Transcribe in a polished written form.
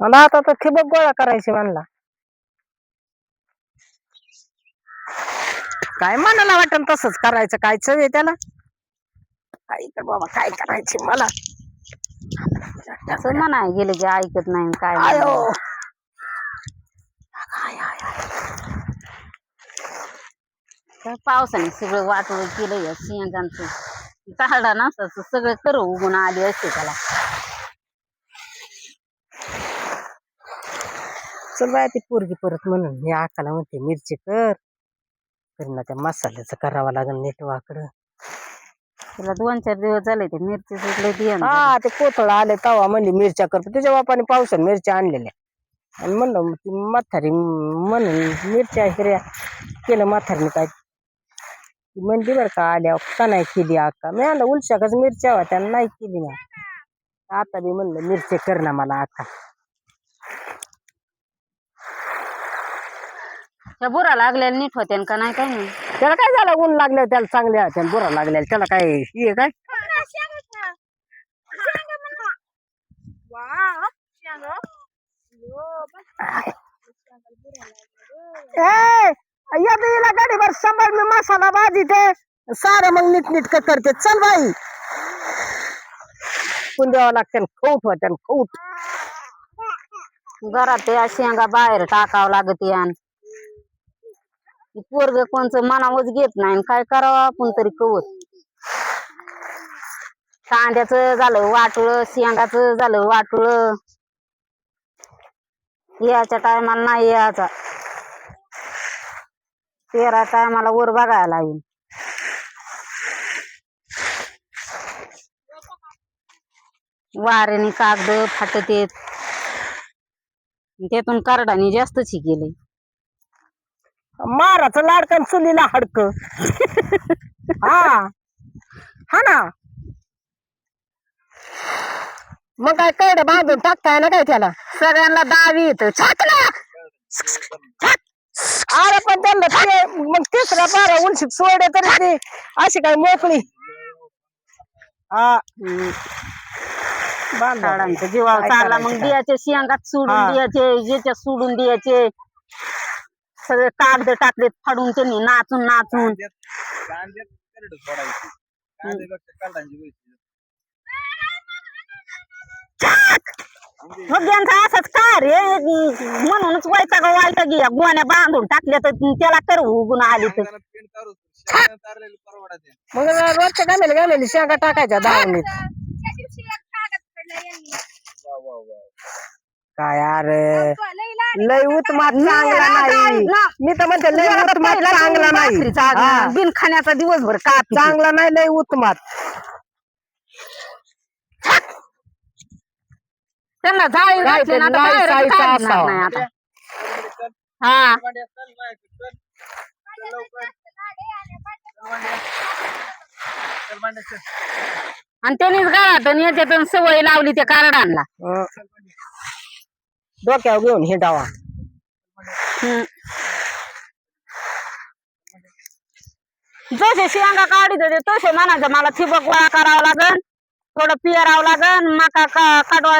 मला आता तर ठिबक गोळा करायची म्हणला. काय मनाला वाटण तसंच करायचं. काय चव आहे त्याला. आई तर बाबा काय करायचे मला. असं म्हणाय गेले की ऐकत नाही काय आयो काय पावसाने सगळं वाटोळ केलं या शेंगांचं. काढा नसतं सगळं करू उगून आली असते त्याला. चल बाय ती पोरगी परत म्हणून मी आकाला म्हणते मिरची कर. त्यांना त्या मसाल्याचं करावं लागेल नीट वाकडं. तिला 2-4 दिवस झाले ते मिरची सुटले बियाण. हा ते कोथळ आले तवा म्हणली मिरच्या करतो. तुझ्या बापाने पावसाने मिरच्या आणलेल्या आणि म्हणलं ती म्हातारी म्हणून मिरच्या हिऱ्या केलं म्हातारीने काय. ती म्हणली बरं का आल्या का नाही केली आका. मी आणलं उलशाकच मिरच्या होत्या नाही केली ना. आता बी म्हणलं मिरची कर ना मला आका. त्या बुरा लागलेल्या नीट होत्या का नाही काय नाही. त्याला काय झालं ऊन लागलं त्याला चांगल्या होत्या बुरा लागल्या त्याला काय हे काय. या गाडीवर सांभाळ मी मसाला भाजीते सारं मग नीट करते. चल बाई कोण द्यावं लागते खौट होत्या खौट. घरात या शेंगा बाहेर टाकावं लागत यान. पोरग कोणचं मनावच घेत नाही. काय करावं आपण तरी कवत. कांद्याचं झालं वाटुळ शेंगाचं झालं वाटुळ. याच्या टायमाला नाही यायचा. तेरा टायमाला वर बघायला येईल. वाऱ्याने कागद फाटत येत. त्यातून करडाने जास्तच गेले. माराचं लाडकन चुलीला हडक. हा हा ना मग काय कड बांधून टाकताय ना काय त्याला. सगळ्यांना दावी येत अरे पण त्यांना ते मग तिसऱ्या बारा उलशीत सोडे तरी ते अशी काय मोकळी. हा झाडांच्या जीवावर चालला मग बियाचे शेंगात सोडून द्यायचे याच्यात सोडून द्यायचे. सगळे कागद टाकलेत फाडून त्यांनी नाचून नाचून. मग यांचा असंच का रे म्हणूनच वायता घ्या गोण्या बांधून टाकल्या तर त्याला कर उगून आली तर. मग रोजच्या गामेली शेंगा टाकायच्या दावणीत. काय अरे लय उत्मात चांगला नाही. मी तर म्हणते लय उत्मात चांगला नाही. बिन खाण्याचा दिवसभर का चांगला नाही लय उत्मात. त्यांना जाळी घातली ना नाही आता. हा आणि त्यांनीच गाळात याच्यातून सवय लावली त्या कारडांना. डोक्यावर घेऊन हिंडावा. जसे शेंगा काढीत होते तसे म्हणायचं मला ठिबक गोळा करावं लागन. थोडं पेरावं लागन. मका कडवा